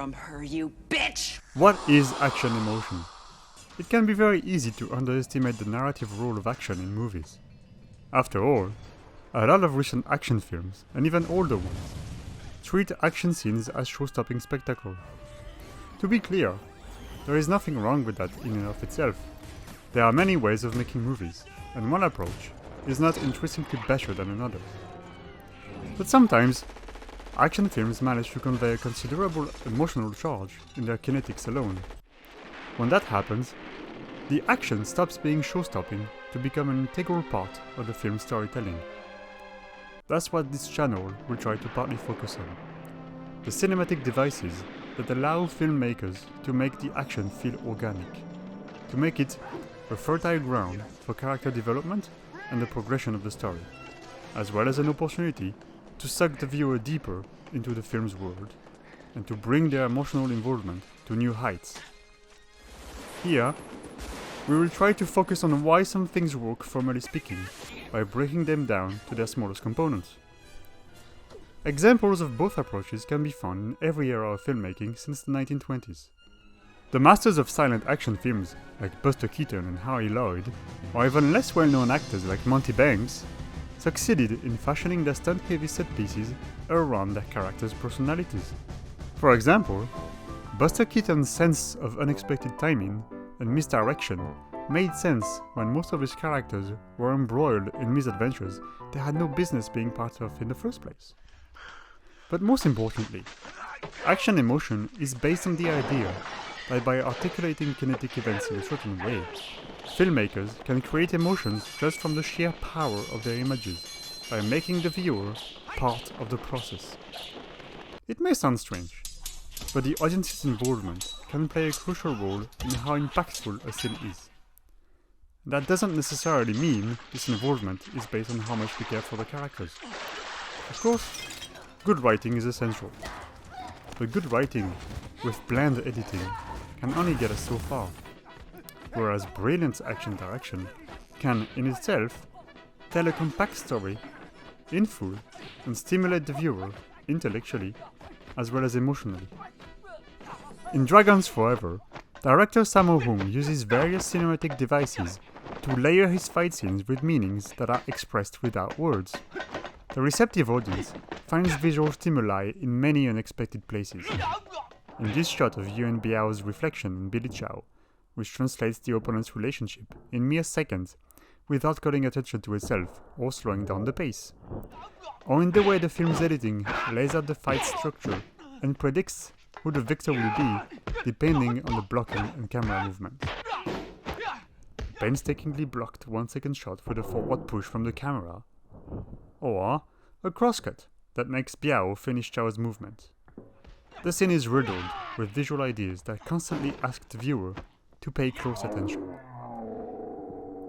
from her, you bitch! What is action emotion? It can be very easy to underestimate the narrative role of action in movies. After all, a lot of recent action films, and even older ones, treat action scenes as show-stopping spectacle. To be clear, there is nothing wrong with that in and of itself. There are many ways of making movies, and one approach is not intrinsically better than another. But sometimes, action films manage to convey a considerable emotional charge in their kinetics alone. When that happens, the action stops being show-stopping to become an integral part of the film's storytelling. That's what this channel will try to partly focus on. The cinematic devices that allow filmmakers to make the action feel organic, to make it a fertile ground for character development and the progression of the story, as well as an opportunity to suck the viewer deeper into the film's world and to bring their emotional involvement to new heights. Here, we will try to focus on why some things work formally speaking by breaking them down to their smallest components. Examples of both approaches can be found in every era of filmmaking since the 1920s. The masters of silent action films like Buster Keaton and Harry Lloyd, or even less well-known actors like Monty Banks, succeeded in fashioning their stunt-heavy set pieces around their characters' personalities. For example, Buster Keaton's sense of unexpected timing and misdirection made sense when most of his characters were embroiled in misadventures they had no business being part of in the first place. But most importantly, action emotion is based on the idea that by articulating kinetic events in a certain way, filmmakers can create emotions just from the sheer power of their images, by making the viewer part of the process. It may sound strange, but the audience's involvement can play a crucial role in how impactful a scene is. That doesn't necessarily mean this involvement is based on how much we care for the characters. Of course, good writing is essential, but good writing with bland editing can only get us so far, whereas brilliant action direction can, in itself, tell a compact story in full and stimulate the viewer intellectually as well as emotionally. In Dragons Forever, director Sammo Hung uses various cinematic devices to layer his fight scenes with meanings that are expressed without words. The receptive audience finds visual stimuli in many unexpected places. In this shot of Yuan Biao's reflection on Billy Chow, which translates the opponent's relationship in mere seconds without calling attention to itself or slowing down the pace. Or in the way the film's editing lays out the fight structure and predicts who the victor will be depending on the blocking and camera movement. Painstakingly blocked 1 second shot with a forward push from the camera. Or a crosscut that makes Biao finish Chow's movement. The scene is riddled with visual ideas that constantly ask the viewer to pay close attention.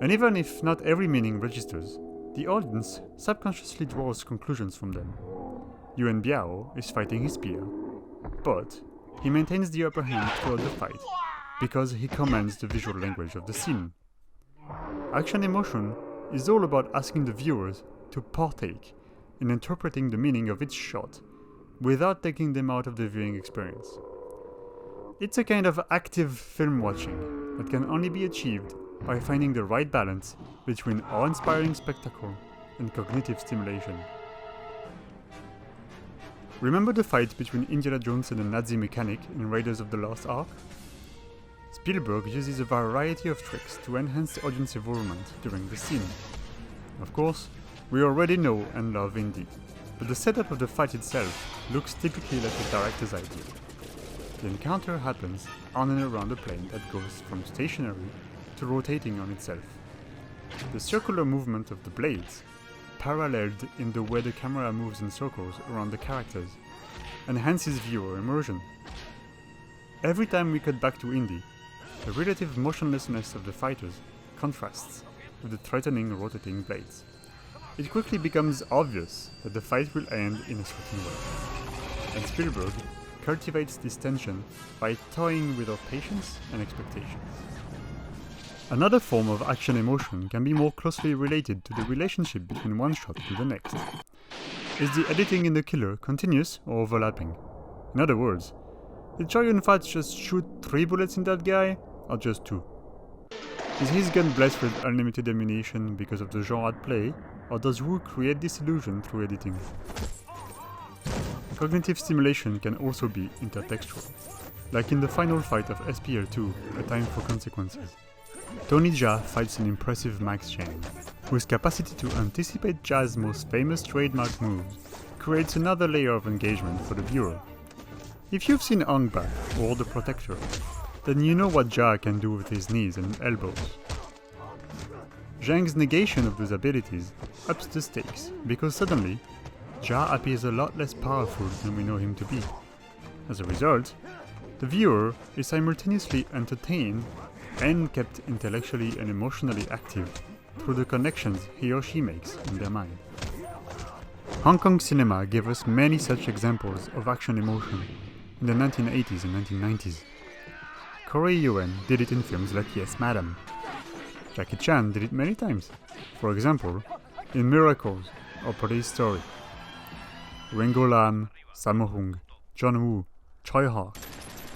And even if not every meaning registers, the audience subconsciously draws conclusions from them. Yuan Biao is fighting his peer, but he maintains the upper hand throughout the fight because he commands the visual language of the scene. Action emotion is all about asking the viewers to partake in interpreting the meaning of each shot without taking them out of the viewing experience. It's a kind of active film watching that can only be achieved by finding the right balance between awe-inspiring spectacle and cognitive stimulation. Remember the fight between Indiana Jones and a Nazi mechanic in Raiders of the Lost Ark? Spielberg uses a variety of tricks to enhance the audience involvement during the scene. Of course, we already know and love Indy, but the setup of the fight itself looks typically like a director's idea. The encounter happens on and around a plane that goes from stationary to rotating on itself. The circular movement of the blades, paralleled in the way the camera moves in circles around the characters, enhances viewer immersion. Every time we cut back to Indy, the relative motionlessness of the fighters contrasts with the threatening rotating blades. It quickly becomes obvious that the fight will end in a certain way, and Spielberg cultivates this tension by toying with our patience and expectations. Another form of action emotion can be more closely related to the relationship between one shot to the next. Is the editing in The Killer continuous or overlapping? In other words, Did Shoryun Fat just shoot 3 bullets in that guy, or just 2? Is his gun blessed with unlimited ammunition because of the genre at play, or does Wu create this illusion through editing? Cognitive stimulation can also be intertextual, like in the final fight of SPL2, A Time for Consequences. Tony Jaa fights an impressive Max Chang, whose capacity to anticipate Jaa's most famous trademark moves creates another layer of engagement for the viewer. If you've seen Ong Bak or The Protector, then you know what Jaa can do with his knees and elbows. Zhang's negation of those abilities ups the stakes, because suddenly, Jaa appears a lot less powerful than we know him to be. As a result, the viewer is simultaneously entertained and kept intellectually and emotionally active through the connections he or she makes in their mind. Hong Kong cinema gave us many such examples of action emotion in the 1980s and 1990s. Corey Yuen did it in films like Yes Madam. Jackie Chan did it many times, for example, in Miracles or Police Story. Ringo Lam, Sammo Hung, John Woo, Choi Ha,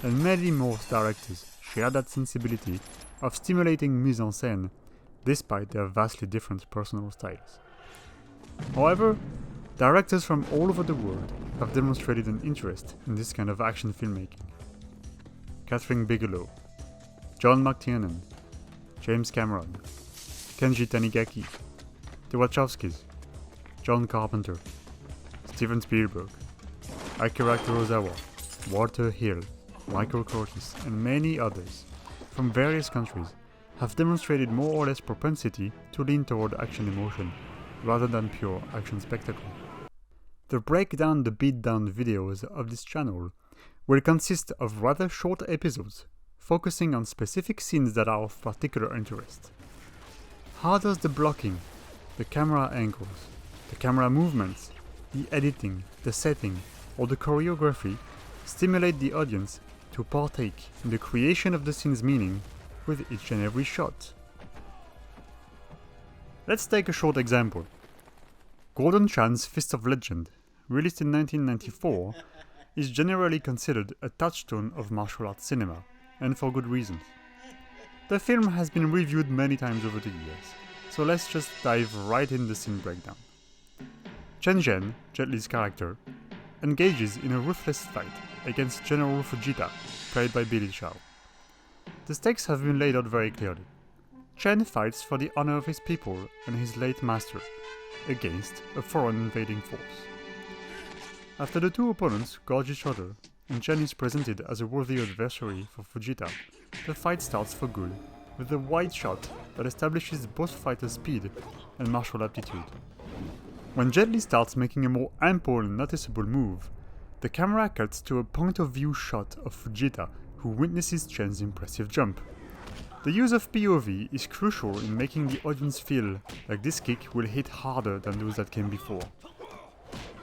and many more directors share that sensibility of stimulating mise-en-scène despite their vastly different personal styles. However, directors from all over the world have demonstrated an interest in this kind of action filmmaking. Catherine Bigelow, John McTiernan, James Cameron, Kenji Tanigaki, the Wachowskis, John Carpenter, Steven Spielberg, Akira Kurosawa, Walter Hill, Michael Curtis, and many others from various countries have demonstrated more or less propensity to lean toward action emotion rather than pure action spectacle. The Break Down the Beatdown videos of this channel will consist of rather short episodes focusing on specific scenes that are of particular interest. How does the blocking, the camera angles, the camera movements, the editing, the setting, or the choreography stimulate the audience to partake in the creation of the scene's meaning with each and every shot? Let's take a short example. Gordon Chan's Fist of Legend, released in 1994, is generally considered a touchstone of martial arts cinema, and for good reasons. The film has been reviewed many times over the years, so let's just dive right in the scene breakdown. Chen Zhen, Jet Li's character, engages in a ruthless fight against General Fujita, played by Billy Chow. The stakes have been laid out very clearly. Chen fights for the honor of his people and his late master, against a foreign invading force. After the two opponents gorge each other, and Chen is presented as a worthy adversary for Fujita, the fight starts for good, with a wide shot that establishes both fighters' speed and martial aptitude. When Jet Li starts making a more ample and noticeable move, the camera cuts to a point-of-view shot of Fujita, who witnesses Chen's impressive jump. The use of POV is crucial in making the audience feel like this kick will hit harder than those that came before.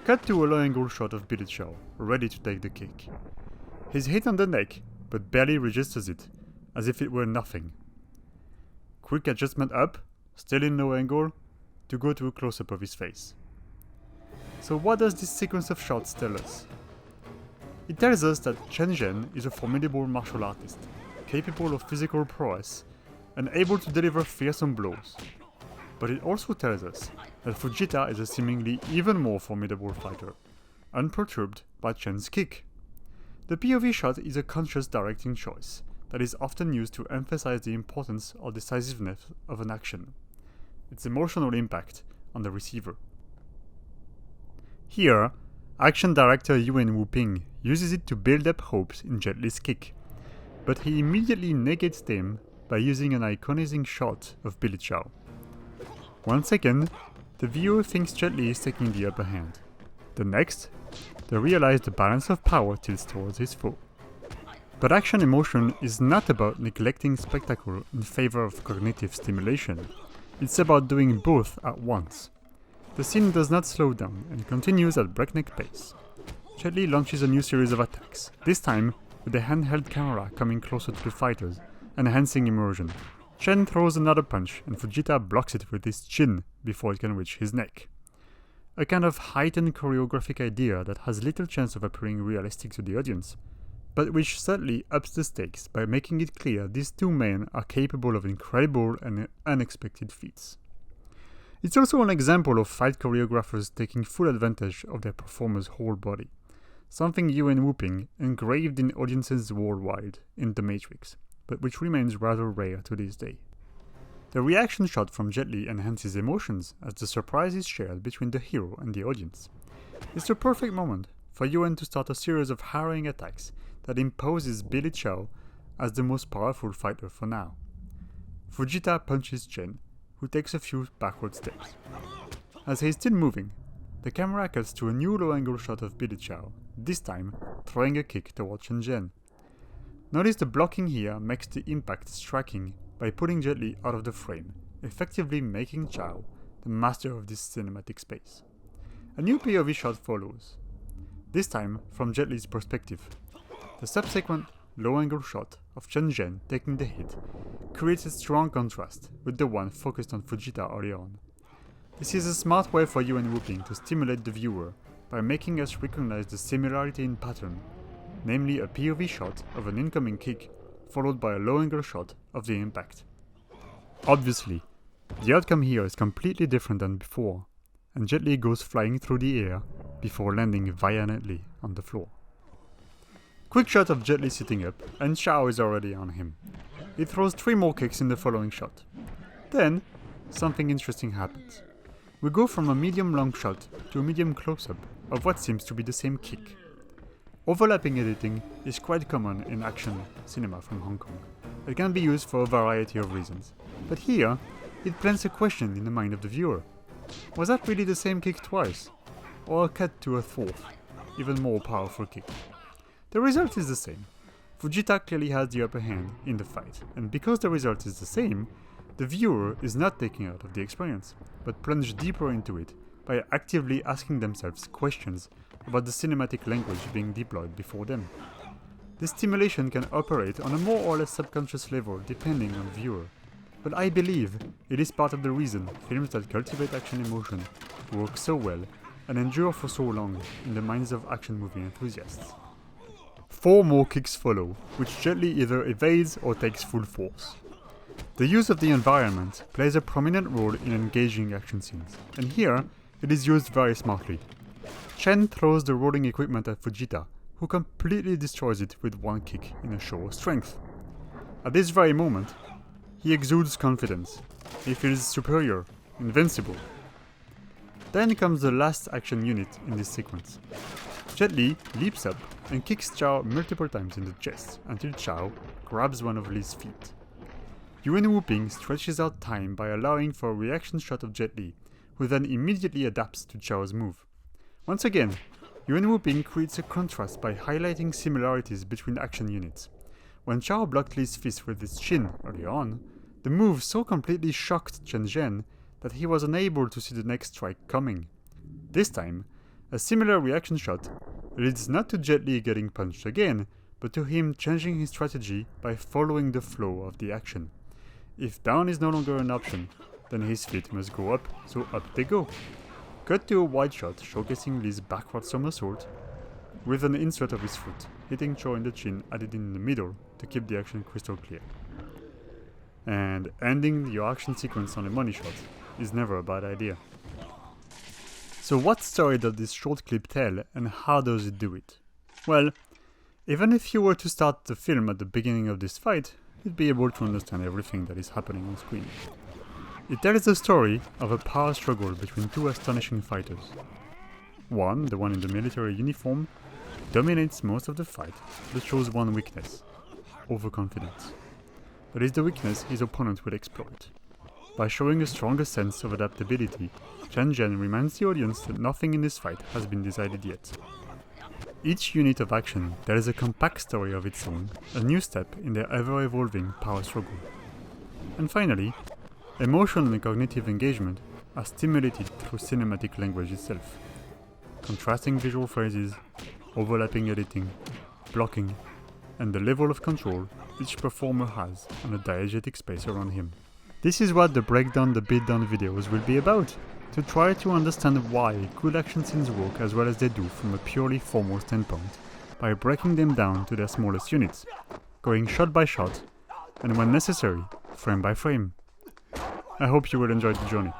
Cut to a low-angle shot of Billy Chow, ready to take the kick. He's hit on the neck, but barely registers it, as if it were nothing. Quick adjustment up, still in low angle, to go to a close-up of his face. So what does this sequence of shots tell us? It tells us that Chen Zhen is a formidable martial artist, capable of physical prowess, and able to deliver fearsome blows. But it also tells us that Fujita is a seemingly even more formidable fighter, unperturbed by Chen's kick. The POV shot is a conscious directing choice that is often used to emphasize the importance or decisiveness of an action, its emotional impact on the receiver. Here, action director Yuen Wu-ping uses it to build up hopes in Jet Li's kick, but he immediately negates them by using an iconizing shot of Billy Chow. 1 second, the viewer thinks Jet Li is taking the upper hand. The next, they realize the balance of power tilts towards his foe. But action emotion is not about neglecting spectacle in favor of cognitive stimulation. It's about doing both at once. The scene does not slow down and continues at breakneck pace. Jet Li launches a new series of attacks, this time with a handheld camera coming closer to the fighters, enhancing immersion. Chen throws another punch and Fujita blocks it with his chin before it can reach his neck. A kind of heightened choreographic idea that has little chance of appearing realistic to the audience, but which subtly ups the stakes by making it clear these two men are capable of incredible and unexpected feats. It's also an example of fight choreographers taking full advantage of their performer's whole body, something Yuen Whooping engraved in audiences worldwide in The Matrix, but which remains rather rare to this day. The reaction shot from Jet Li enhances emotions as the surprise is shared between the hero and the audience. It's the perfect moment for Yuen to start a series of harrowing attacks that imposes Billy Chow as the most powerful fighter for now. Fujita punches Chen, who takes a few backward steps. As he is still moving, the camera cuts to a new low-angle shot of Billy Chow, this time throwing a kick towards Chen Zhen. Notice the blocking here makes the impact striking by pulling Jet Li out of the frame, effectively making Chow the master of this cinematic space. A new POV shot follows, this time from Jet Li's perspective. The subsequent low-angle shot of Chen Zhen taking the hit creates a strong contrast with the one focused on Fujita earlier on. This is a smart way for Yuen Whooping to stimulate the viewer by making us recognize the similarity in pattern, namely a POV shot of an incoming kick followed by a low-angle shot of the impact. Obviously, the outcome here is completely different than before, and Jet Li goes flying through the air before landing violently on the floor. Quick shot of Jet Li sitting up, and Chow is already on him. He throws 3 more kicks in the following shot. Then, something interesting happens. We go from a medium long shot to a medium close-up of what seems to be the same kick. Overlapping editing is quite common in action cinema from Hong Kong. It can be used for a variety of reasons. But here, it plants a question in the mind of the viewer. Was that really the same kick twice? Or a cut to a fourth, even more powerful kick? The result is the same. Fujita clearly has the upper hand in the fight, and because the result is the same, the viewer is not taken out of the experience, but plunged deeper into it by actively asking themselves questions about the cinematic language being deployed before them. This stimulation can operate on a more or less subconscious level depending on the viewer, but I believe it is part of the reason films that cultivate action emotion work so well and endure for so long in the minds of action movie enthusiasts. 4 more kicks follow, which Jet Li either evades or takes full force. The use of the environment plays a prominent role in engaging action scenes, and here it is used very smartly. Chen throws the rolling equipment at Fujita, who completely destroys it with 1 kick in a show of strength. At this very moment, he exudes confidence. He feels superior, invincible. Then comes the last action unit in this sequence. Jet Li leaps up and kicks Chow multiple times in the chest until Chow grabs one of Li's feet. Yuen Whooping stretches out time by allowing for a reaction shot of Jet Li, who then immediately adapts to Chow's move. Once again, Yuen Whooping creates a contrast by highlighting similarities between action units. When Chow blocked Li's fist with his chin earlier on, the move so completely shocked Chen Zhen that he was unable to see the next strike coming. This time, a similar reaction shot leads not to Jet Li getting punched again, but to him changing his strategy by following the flow of the action. If down is no longer an option, then his feet must go up, so up they go. Cut to a wide shot showcasing Li's backward somersault, with an insert of his foot, hitting Chow in the chin added in the middle to keep the action crystal clear. And ending your action sequence on a money shot is never a bad idea. So what story does this short clip tell, and how does it do it? Well, even if you were to start the film at the beginning of this fight, you'd be able to understand everything that is happening on screen. It tells the story of a power struggle between 2 astonishing fighters. One, the one in the military uniform, dominates most of the fight, but shows one weakness: overconfidence. That is the weakness his opponent will exploit. By showing a stronger sense of adaptability, Chen Zhen reminds the audience that nothing in this fight has been decided yet. Each unit of action tells a compact story of its own, a new step in their ever-evolving power struggle. And finally, emotional and cognitive engagement are stimulated through cinematic language itself. Contrasting visual phrases, overlapping editing, blocking, and the level of control each performer has on a diegetic space around him. This is what the Break Down the Beatdown videos will be about, to try to understand why good action scenes work as well as they do from a purely formal standpoint, by breaking them down to their smallest units, going shot by shot, and when necessary, frame by frame. I hope you will enjoy the journey.